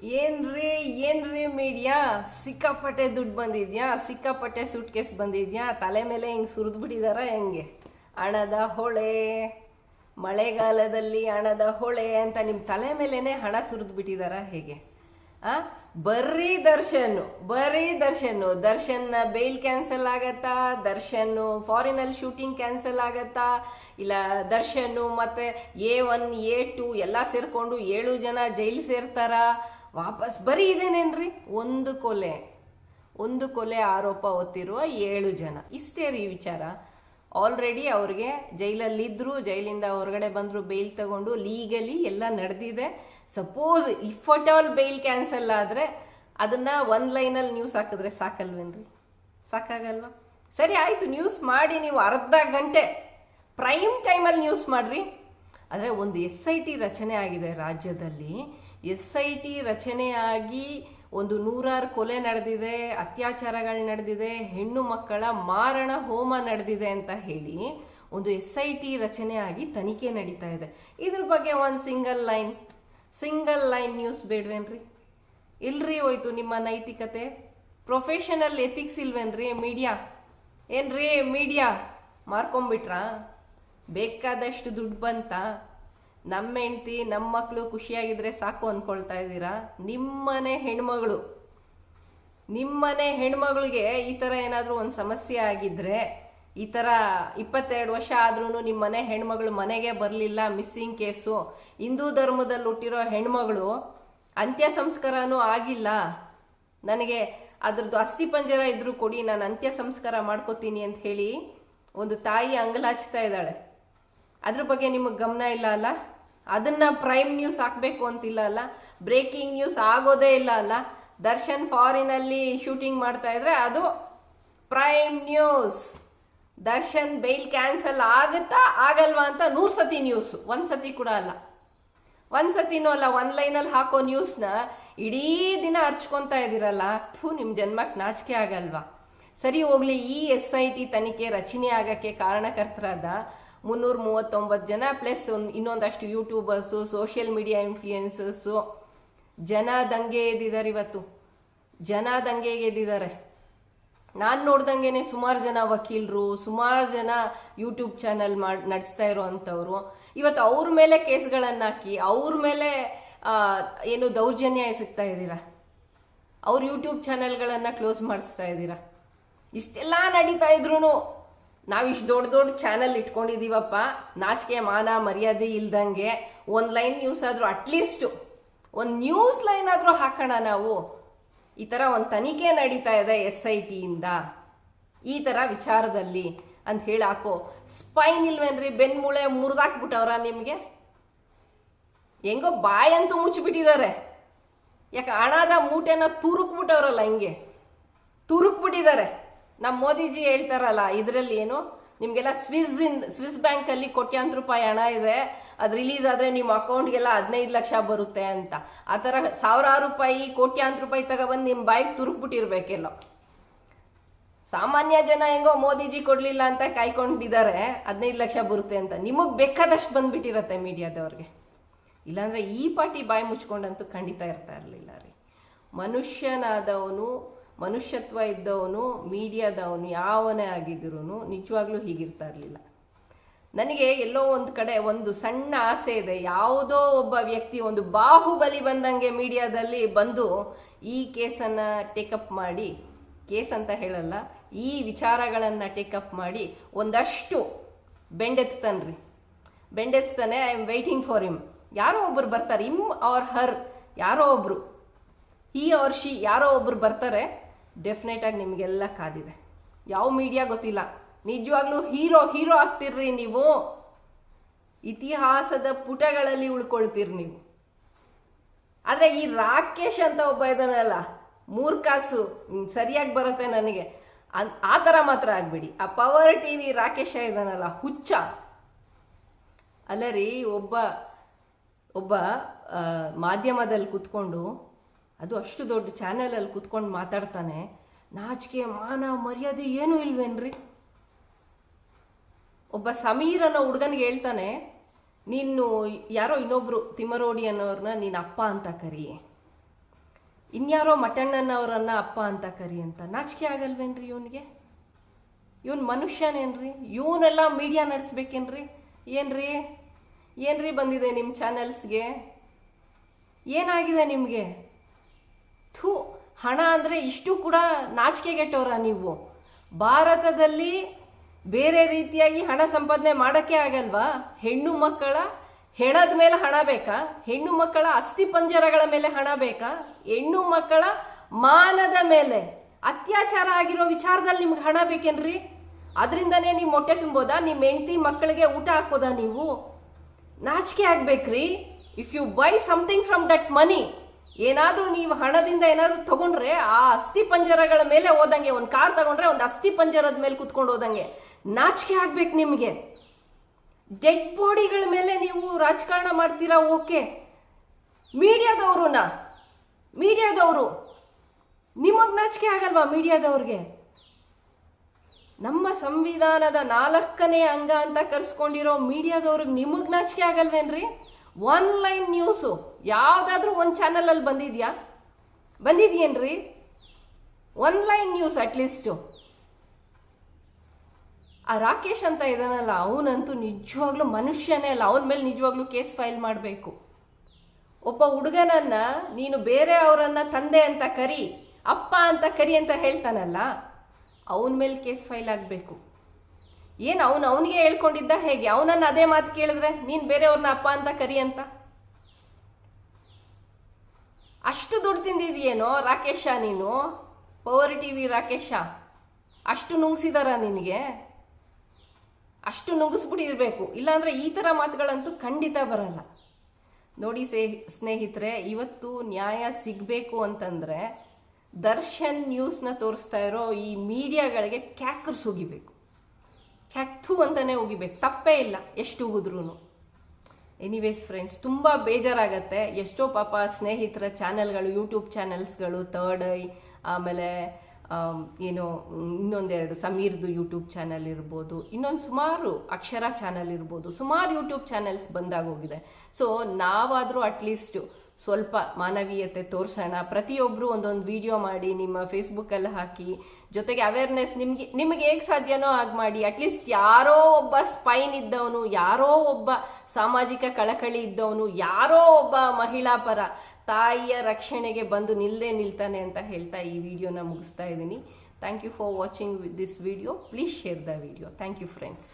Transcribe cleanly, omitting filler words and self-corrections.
ಏನ್ರಿ ಏನ್ರಿ ಮೀಡಿಯಾ, ಸಿಕ್ಕಾಪಟ್ಟೆ ದುಡ್ಡು ಬಂದಿದ್ಯಾ, ಸಿಕ್ಕಾಪಟ್ಟೆ ಸೂಟ್ ಕೇಸ್ ಬಂದಿದ್ಯಾ, ತಲೆ ಮೇಲೆ ಹಿಂಗ್ ಸುರಿದು ಬಿಟ್ಟಿದಾರ ಹೆಂಗೆ? ಹಣದ ಹೊಳೆ, ಮಳೆಗಾಲದಲ್ಲಿ ಹಣದ ಹೊಳೆ ಅಂತ ನಿಮ್ ತಲೆ ಮೇಲೆನೆ ಹಣ ಸುರಿದು ಬಿಟ್ಟಿದಾರ ಹೇಗೆ? ಆ ದರ್ಶನ್ ಬೇಲ್ ಕ್ಯಾನ್ಸಲ್ ಆಗತ್ತಾ? ದರ್ಶನ್ ಫಾರಿನಲ್ಲಿ ಶೂಟಿಂಗ್ ಕ್ಯಾನ್ಸಲ್ ಆಗತ್ತಾ? ಇಲ್ಲ ದರ್ಶನ್ ಮತ್ತೆ A1 A2 ಎಲ್ಲ ಸೇರ್ಕೊಂಡು 7 ಜನ ಜೈಲು ಸೇರ್ತಾರ? ವಾಪಸ್ ಬರೀ ಇದೇನೇನ್ರಿ, ಒಂದು ಕೊಲೆ ಆರೋಪ ಹೊತ್ತಿರುವ 7 ಜನ, ಇಷ್ಟೇ ರೀ ವಿಚಾರ. ಆಲ್ರೆಡಿ ಅವ್ರಿಗೆ ಜೈಲಲ್ಲಿದ್ರು, ಜೈಲಿಂದ ಹೊರಗಡೆ ಬಂದ್ರು, ಬೇಲ್ ತಗೊಂಡು ಲೀಗಲಿ ಎಲ್ಲ ನಡೆದಿದೆ. Suppose if at all bail cancel ಆದ್ರೆ ಅದನ್ನ ಒಂದ್ ಲೈನಲ್ಲಿ ನ್ಯೂಸ್ ಹಾಕಿದ್ರೆ ಸಾಕಲ್ವೇನ್ರಿ? ಸಾಕಾಗಲ್ವಾ? ಸರಿ ಆಯ್ತು, ನ್ಯೂಸ್ ಮಾಡಿ, ನೀವು ಅರ್ಧ ಗಂಟೆ ಪ್ರೈಮ್ ಟೈಮಲ್ಲಿ ನ್ಯೂಸ್ ಮಾಡ್ರಿ. ಆದರೆ ಒಂದು SIT ರಚನೆ ಆಗಿದೆ ರಾಜ್ಯದಲ್ಲಿ. SIT ರಚನೆ ಆಗಿ ಒಂದು 100 ಕೊಲೆ ನಡೆದಿದೆ, ಅತ್ಯಾಚಾರಗಳು ನಡೆದಿದೆ, ಹೆಣ್ಣು ಮಕ್ಕಳ ಮಾರಣ ಹೋಮ ನಡೆದಿದೆ ಅಂತ ಹೇಳಿ ಒಂದು SIT ರಚನೆ ಆಗಿ ತನಿಖೆ ನಡೀತಾ ಇದೆ. ಇದ್ರ ಬಗ್ಗೆ ಒಂದು ಸಿಂಗಲ್ ಲೈನ್ ನ್ಯೂಸ್ ಬೇಡ್ವೇನ್ರಿ? ಇಲ್ರಿ ಹೋಯ್ತು ನಿಮ್ಮ ನೈತಿಕತೆ, ಪ್ರೊಫೆಷನಲ್ ಎಥಿಕ್ಸ್ ಇಲ್ವೇನ್ರಿ ಮೀಡಿಯಾ? ಏನ್ರಿ ಮೀಡಿಯಾ ಮಾರ್ಕೊಂಬಿಟ್ರಾ? ಬೇಕಾದಷ್ಟು ದುಡ್ಡು ಬಂತ? ನಮ್ಮ ಹೆಂಡತಿ ನಮ್ಮ ಮಕ್ಕಳು ಖುಷಿಯಾಗಿದ್ರೆ ಸಾಕು ಅನ್ಕೊಳ್ತಾ ಇದ್ದೀರಾ? ನಿಮ್ಮನೆ ಹೆಣ್ಮಗಳಿಗೆ ಈ ತರ ಏನಾದ್ರೂ ಒಂದು ಸಮಸ್ಯೆ ಆಗಿದ್ರೆ, ಈ ತರ 22 ವರ್ಷ ಆದ್ರೂ ನಿಮ್ಮನೆ ಹೆಣ್ಮಗಳು ಮನೆಗೆ ಬರಲಿಲ್ಲ, ಮಿಸ್ಸಿಂಗ್ ಕೇಸು, ಹಿಂದೂ ಧರ್ಮದಲ್ಲಿ ಹುಟ್ಟಿರೋ ಹೆಣ್ಮಗಳು ಅಂತ್ಯ ಸಂಸ್ಕಾರನೂ ಆಗಿಲ್ಲ, ನನಗೆ ಅದ್ರದ್ದು ಅಸ್ಥಿ ಪಂಜರ ಇದ್ರೂ ಕೊಡಿ, ನಾನು ಅಂತ್ಯ ಸಂಸ್ಕಾರ ಮಾಡ್ಕೋತೀನಿ ಅಂತ ಹೇಳಿ ಒಂದು ತಾಯಿ ಅಂಗಲಾಚ್ತಾ ಇದ್ದಾಳೆ. ಅದ್ರ ಬಗ್ಗೆ ನಿಮಗೆ ಗಮನ ಇಲ್ಲ ಅಲ್ಲ? ಅದನ್ನ ಪ್ರೈಮ್ ನ್ಯೂಸ್ ಹಾಕ್ಬೇಕು ಅಂತಿಲ್ಲ ಅಲ್ಲ? ಬ್ರೇಕಿಂಗ್ ನ್ಯೂಸ್ ಆಗೋದೇ ಇಲ್ಲ ಅಲ್ಲ? ದರ್ಶನ್ ಫಾರಿನಲ್ಲಿ ಶೂಟಿಂಗ್ ಮಾಡ್ತಾ ಇದ್ರೆ ಅದು prime news. Darshan bail cancel ಆಗುತ್ತಾ ಆಗಲ್ವಾ ಅಂತ 100 ಸತಿ ನ್ಯೂಸ್, ಒಂದ್ಸತಿ ಕೂಡ ಅಲ್ಲ, ಒಂದ್ಸತಿನೂ ಅಲ್ಲ, ಒಂದ್ ಲೈನಲ್ಲಿ ಹಾಕೋ ನ್ಯೂಸ್ನ ಇಡೀ ದಿನ ಹರ್ಚ್ಕೊಂತ ಇದ್ದೀರಲ್ಲ, ನಿಮ್ ಜನ್ಮಕ್ಕೆ ನಾಚಿಕೆ ಆಗಲ್ವಾ? ಸರಿ ಹೋಗ್ಲಿ, ಈ SIT ತನಿಖೆ ರಚನೆ ಆಗಕ್ಕೆ ಕಾರಣಕರ್ತರಾದ 339 ಜನ ಪ್ಲಸ್ ಇನ್ನೊಂದಷ್ಟು ಯೂಟ್ಯೂಬರ್ಸು, ಸೋಷಿಯಲ್ ಮೀಡಿಯಾ ಇನ್ಫ್ಲೂಯೆನ್ಸರ್ಸು ಜನ ದಂಗೆ ಎದ್ದಿದ್ದಾರೆ. ನಾನು ನೋಡ್ದಂಗೆನೆ ಸುಮಾರು ಜನ ವಕೀಲರು, ಸುಮಾರು ಜನ ಯೂಟ್ಯೂಬ್ ಚಾನೆಲ್ ನಡೆಸ್ತಾ ಇರೋವಂಥವ್ರು ಇವತ್ತು ಅವ್ರ ಮೇಲೆ ಕೇಸ್ಗಳನ್ನು ಹಾಕಿ ಅವ್ರ ಮೇಲೆ ಏನು ದೌರ್ಜನ್ಯ ಎಸಗ್ತಾ ಇದ್ದೀರಾ, ಅವ್ರ ಯೂಟ್ಯೂಬ್ ಚಾನೆಲ್ಗಳನ್ನು ಕ್ಲೋಸ್ ಮಾಡಿಸ್ತಾ ಇದ್ದೀರಾ. ಇಷ್ಟೆಲ್ಲ ನಡೀತಾ ಇದ್ರು ನಾವು ಇಷ್ಟು ದೊಡ್ಡ ಚಾನೆಲ್ ಇಟ್ಕೊಂಡಿದೀವಪ್ಪ, ನಾಚಿಕೆ ಮಾನ ಮರ್ಯಾದೆ ಇಲ್ದಂಗೆ ಒಂದು ಲೈನ್ ನ್ಯೂಸ್ ಆದ್ರೂ, ಅಟ್ಲೀಸ್ಟ್ ಒಂದು ನ್ಯೂಸ್ ಲೈನ್ ಆದ್ರೂ ಹಾಕೋಣ ನಾವು. ಈ ತರ ಒಂದು ತನಿಖೆ ನಡೀತಾ ಇದೆ SIT ಇಂದ ಈ ತರ ವಿಚಾರದಲ್ಲಿ ಅಂತ ಹೇಳಿ ಹಾಕೋ. ಸ್ಪೈನ್ ಇಲ್ವೇನ್ರಿ? ಬೆನ್ಮೂಳೆ ಮುರಿದಾಕ್ಬಿಟ್ಟವ್ರ ನಿಮ್ಗೆ? ಹೆಂಗೋ ಬಾಯಂತೂ ಮುಚ್ಚಿಬಿಟ್ಟಿದ್ದಾರೆ. ಯಾಕೆ ಹಣದ ಮೂಟೆನ ತುರುಕ್ಬಿಟ್ಟವ್ರಲ್ಲ, ಹಿಂಗೆ ತುರುಕ್ಬಿಟ್ಟಿದ್ದಾರೆ. ನಮ್ಮ ಮೋದಿಜಿ ಹೇಳ್ತಾರಲ್ಲ, ಇದರಲ್ಲಿ ಏನು ನಿಮ್ಗೆಲ್ಲ ಸ್ವಿಸ್ ಬ್ಯಾಂಕ್ ಅಲ್ಲಿ ಕೋಟ್ಯಾಂತರ ರೂಪಾಯಿ ಹಣ ಇದೆ, ಅದು ರಿಲೀಸ್ ಆದ್ರೆ ನಿಮ್ಮ ಅಕೌಂಟ್ಗೆಲ್ಲ 15 ಲಕ್ಷ ಬರುತ್ತೆ ಅಂತ. ಆ ತರ ಸಾವಿರಾರು ರೂಪಾಯಿ, ಕೋಟ್ಯಾಂತರ ರೂಪಾಯಿ ತಗೊಬಂದು ನಿಮ್ ಬಾಯಿಗೆ ತುರುಕ್ಬಿಟ್ಟಿರ್ಬೇಕೆಲ್ಲ. ಸಾಮಾನ್ಯ ಜನ ಹೆಂಗೋ ಮೋದಿಜಿ ಕೊಡ್ಲಿಲ್ಲ ಅಂತ ಕಾಯ್ಕೊಂಡಿದ್ದಾರೆ 15 ಲಕ್ಷ ಬರುತ್ತೆ ಅಂತ. ನಿಮಗ್ ಬೇಕಾದಷ್ಟು ಬಂದ್ಬಿಟ್ಟಿರತ್ತೆ ಮೀಡಿಯಾದವ್ರಿಗೆ. ಇಲ್ಲಾಂದ್ರೆ ಈ ಪಾರ್ಟಿ ಬಾಯಿ ಮುಚ್ಕೊಂಡಂತೂ ಖಂಡಿತ ಇರ್ತಾ ಇರ್ಲಿಲ್ಲ ರೀ. ಮನುಷ್ಯತ್ವ ಇದ್ದವನು, ಮೀಡಿಯಾದವನು ಯಾವನೇ ಆಗಿದ್ರು ನಿಜವಾಗ್ಲೂ ಹೀಗಿರ್ತಾ ಇರಲಿಲ್ಲ. ನನಗೆ ಎಲ್ಲೋ ಒಂದು ಕಡೆ ಒಂದು ಸಣ್ಣ ಆಸೆ ಇದೆ, ಯಾವುದೋ ಒಬ್ಬ ವ್ಯಕ್ತಿ ಒಂದು ಬಾಹುಬಲಿ ಬಂದಂಗೆ ಮೀಡಿಯಾದಲ್ಲಿ ಬಂದು ಈ ಕೇಸನ್ನು ಟೇಕಪ್ ಮಾಡಿ, ಕೇಸ್ ಅಂತ ಹೇಳಲ್ಲ, ಈ ವಿಚಾರಗಳನ್ನು ಟೇಕಪ್ ಮಾಡಿ ಒಂದಷ್ಟು ಬೆಂಡೆತ್ತಾನೆ. I am waiting for him. ಯಾರೋ ಒಬ್ರು ಬರ್ತಾರೆ, ಹಿಮ್ ಆರ್ ಹರ್, ಯಾರೋ ಒಬ್ರು, ಹಿ ಆರ್ ಶಿ, ಯಾರೋ ಒಬ್ರು ಬರ್ತಾರೆ. ಡೆಫಿನೆಟ್ ಆಗಿ ನಿಮಗೆಲ್ಲ ಕಾದಿದೆ. ಯಾವ ಮೀಡಿಯಾ ಗೊತ್ತಿಲ್ಲ, ನಿಜವಾಗ್ಲೂ ಹೀರೋ ಆಗ್ತಿರ್ರಿ ನೀವು, ಇತಿಹಾಸದ ಪುಟಗಳಲ್ಲಿ ಉಳ್ಕೊಳ್ತೀರಿ ನೀವು. ಆದ್ರೆ ಈ ರಾಕೇಶ್ ಅಂತ ಒಬ್ಬ ಇದನ್ನಲ್ಲ, ಮೂರ್ಖಾಸು, ಸರಿಯಾಗಿ ಬರುತ್ತೆ ನನಗೆ, ಆ ಥರ ಮಾತ್ರ ಆಗ್ಬೇಡಿ. ಆ ಪವರ್ TV ರಾಕೇಶ ಇದನ್ನಲ್ಲ, ಹುಚ್ಚ ಅಲ್ಲ ರೀ. ಒಬ್ಬ ಮಾಧ್ಯಮದಲ್ಲಿ ಕುತ್ಕೊಂಡು, ಅದು ಅಷ್ಟು ದೊಡ್ಡ ಚಾನೆಲಲ್ಲಿ ಕುತ್ಕೊಂಡು ಮಾತಾಡ್ತಾನೆ, ನಾಚಿಕೆ ಮಾನ ಮರ್ಯಾದೆ ಏನೂ ಇಲ್ವೇನ್ರಿ? ಒಬ್ಬ ಸಮೀರ್ ಅನ್ನೋ ಹುಡುಗನಿಗೆ ಹೇಳ್ತಾನೆ, ನೀನು ಯಾರೋ ಇನ್ನೊಬ್ರು ತಿಮ್ಮರೋಡಿ ಅನ್ನೋರ್ನ ನೀನು ಅಪ್ಪ ಅಂತ ಕರಿ. ಇನ್ಯಾರೋ ಮಟಣ್ಣನವರನ್ನ ಅಪ್ಪ ಅಂತ ಕರಿ ಅಂತ ನಾಚಿಕೆ ಆಗಲ್ವೇನ್ರಿ ಇವನ್ಗೆ? ಇವನ್ ಮನುಷ್ಯನೇನ್ರಿ? ಇವನೆಲ್ಲ ಮೀಡಿಯಾ ನಡೆಸ್ಬೇಕೇನ್ರಿ? ಏನ್ರಿ ಬಂದಿದೆ ನಿಮ್ಮ ಚಾನೆಲ್ಸ್ಗೆ? ಏನಾಗಿದೆ ನಿಮಗೆ? ಥೂ, ಹಣ ಅಂದರೆ ಇಷ್ಟು ಕೂಡ ನಾಚಿಕೆಗೆಟ್ಟವ್ರ ನೀವು? ಭಾರತದಲ್ಲಿ ಬೇರೆ ರೀತಿಯಾಗಿ ಹಣ ಸಂಪಾದನೆ ಮಾಡೋಕ್ಕೆ ಆಗಲ್ವಾ? ಹೆಣ್ಣು ಮಕ್ಕಳ ಹೆಣದ ಮೇಲೆ ಹಣ ಬೇಕಾ? ಹೆಣ್ಣು ಮಕ್ಕಳ ಅಸ್ಥಿ ಪಂಜರಗಳ ಮೇಲೆ ಹಣ ಬೇಕಾ? ಹೆಣ್ಣು ಮಕ್ಕಳ ಮಾನದ ಮೇಲೆ ಅತ್ಯಾಚಾರ ಆಗಿರೋ ವಿಚಾರದಲ್ಲಿ ನಿಮ್ಗೆ ಹಣ ಬೇಕೇನ್ರಿ? ಅದರಿಂದನೇ ನೀವು ಹೊಟ್ಟೆ ತುಂಬೋದಾ? ನಿಮ್ಮ ಹೆಂಡತಿ ಮಕ್ಕಳಿಗೆ ಊಟ ಹಾಕೋದಾ ನೀವು? ನಾಚಿಕೆ ಆಗ್ಬೇಕ್ರಿ. If you buy something from that money, ಏನಾದ್ರೂ ನೀವು ಹಣದಿಂದ ಏನಾದ್ರೂ ತಗೊಂಡ್ರೆ ಆ ಅಸ್ಥಿ ಪಂಜರಗಳ ಮೇಲೆ ಹೋದಂಗೆ, ಒಂದು ಕಾರ್ ತಗೊಂಡ್ರೆ ಒಂದು ಅಸ್ಥಿ ಪಂಜರದ ಮೇಲೆ ಕುತ್ಕೊಂಡು ಹೋದಂಗೆ ನಾಚಿಕೆ ಆಗ್ಬೇಕು ನಿಮಗೆ. ಡೆಡ್ ಬಾಡಿಗಳ ಮೇಲೆ ನೀವು ರಾಜಕಾರಣ ಮಾಡ್ತೀರಾ? ಓಕೆ, ಮೀಡಿಯಾದವರು ನಿಮಗ್ ನಾಚಿಕೆ ಆಗಲ್ವಾ? ಮೀಡಿಯಾದವ್ರಿಗೆ ನಮ್ಮ ಸಂವಿಧಾನದ 4ನೇ ಅಂಗ ಅಂತ ಕರ್ಸ್ಕೊಂಡಿರೋ ಮೀಡಿಯಾದವ್ರಿಗೆ ನಿಮಗ್ ನಾಚಿಕೆ ಆಗಲ್ವೇನ್ರಿ? ಆನ್ಲೈನ್ ನ್ಯೂಸು ಯಾವ್ದಾದ್ರೂ ಒಂದು ಚಾನಲ್ ಅಲ್ಲಿ ಬಂದಿದ್ಯೇನ್ರಿ? Online news at least. ಆ ರಾಕೇಶ್ ಅಂತ ಇದಾನಲ್ಲ, ಅವನಂತೂ ನಿಜವಾಗ್ಲೂ ಮನುಷ್ಯನೇ ಅಲ್ಲ. ಅವನ ಮೇಲೆ ನಿಜವಾಗ್ಲೂ ಕೇಸ್ ಫೈಲ್ ಮಾಡಬೇಕು. ಒಬ್ಬ ಹುಡುಗನನ್ನ ನೀನು ಬೇರೆ ಅವರನ್ನ ತಂದೆ ಅಂತ ಕರಿ, ಅಪ್ಪ ಅಂತ ಕರಿ ಅಂತ ಹೇಳ್ತಾನಲ್ಲ, ಅವನ ಮೇಲೆ ಕೇಸ್ ಫೈಲ್ ಆಗಬೇಕು. ಏನು ಅವನಿಗೆ ಹೇಳ್ಕೊಂಡಿದ್ದ ಹೇಗೆ? ಅವನನ್ನ ಅದೇ ಮಾತು ಕೇಳಿದ್ರೆ ನೀನು ಬೇರೆಯವ್ರನ್ನ ಅಪ್ಪ ಅಂತ ಕರಿ ಅಂತ? ಅಷ್ಟು ದುಡ್ಡು ತಿಂದಿದೆಯೇನೋ ರಾಕೇಶ ನೀನು? ಪವರ್ ಟಿವಿ ರಾಕೇಶ ಅಷ್ಟು ನುಂಗ್ಸಿದಾರ ನಿನಗೆ? ಅಷ್ಟು ನುಗ್ಗಿಸ್ಬಿಟ್ಟಿರ್ಬೇಕು, ಇಲ್ಲಾಂದ್ರೆ ಈ ಥರ ಮಾತುಗಳಂತೂ ಖಂಡಿತ ಬರಲ್ಲ. ನೋಡಿ ಸ್ನೇಹಿತರೆ, ಇವತ್ತು ನ್ಯಾಯ ಸಿಗಬೇಕು ಅಂತಂದ್ರೆ ದರ್ಶನ್ ನ್ಯೂಸ್ನ ತೋರಿಸ್ತಾ ಇರೋ ಈ ಮೀಡಿಯಾಗಳಿಗೆ ಕ್ಯಾಕರ್ಸ್ ಹೋಗಿಬೇಕು, ಕ್ಯಾಕ್ಥು ಅಂತಾನೆ ಹೋಗಿಬೇಕು. ತಪ್ಪೇ ಇಲ್ಲ ಎಷ್ಟು ಉಗಿದ್ರೂ. ಎನಿವೇಸ್ ಫ್ರೆಂಡ್ಸ್, ತುಂಬ ಬೇಜಾರಾಗತ್ತೆ. ಎಷ್ಟೋ ಪಾಪ ಸ್ನೇಹಿತರ ಚಾನೆಲ್ಗಳು, ಯೂಟ್ಯೂಬ್ ಚಾನೆಲ್ಸ್ಗಳು, ಥರ್ಡ್ ಐ, ಆಮೇಲೆ ಏನೋ ಇನ್ನೊಂದೆರಡು ಸಮೀರ್ದು ಯೂಟ್ಯೂಬ್ ಚಾನಲ್ ಇರ್ಬೋದು, ಇನ್ನೊಂದು ಸುಮಾರು ಅಕ್ಷರ ಚಾನಲ್ ಇರ್ಬೋದು, ಸುಮಾರು ಯೂಟ್ಯೂಬ್ ಚಾನೆಲ್ಸ್ ಬಂದಾಗೋಗಿದೆ. ಸೊ ನಾವಾದರೂ ಅಟ್ಲೀಸ್ಟ್ ಸ್ವಲ್ಪ ಮಾನವೀಯತೆ ತೋರಿಸೋಣ. ಪ್ರತಿಯೊಬ್ಬರು ಒಂದೊಂದು ವಿಡಿಯೋ ಮಾಡಿ ನಿಮ್ಮ ಫೇಸ್ಬುಕ್ಕಲ್ಲಿ ಹಾಕಿ, ಜೊತೆಗೆ ಅವೇರ್ನೆಸ್ ನಿಮಗೆ ಹೇಗೆ ಸಾಧ್ಯನೋ ಹಾಗೆ ಮಾಡಿ. ಅಟ್ಲೀಸ್ಟ್ ಯಾರೋ ಒಬ್ಬ ಸ್ಪೈನ್ ಇದ್ದವನು, ಯಾರೋ ಒಬ್ಬ ಸಾಮಾಜಿಕ ಕಳಕಳಿ ಇದ್ದವನು, ಯಾರೋ ಒಬ್ಬ ಮಹಿಳಾ ಪರ ತಾಯಿಯ ರಕ್ಷಣೆಗೆ ಬಂದು ನಿಲ್ತಾನೆ ಅಂತ ಹೇಳ್ತಾ ಈ ವಿಡಿಯೋನ ಮುಗಿಸ್ತಾ ಇದ್ದೀನಿ. Thank you for watching this video. Please share the video. Thank you friends.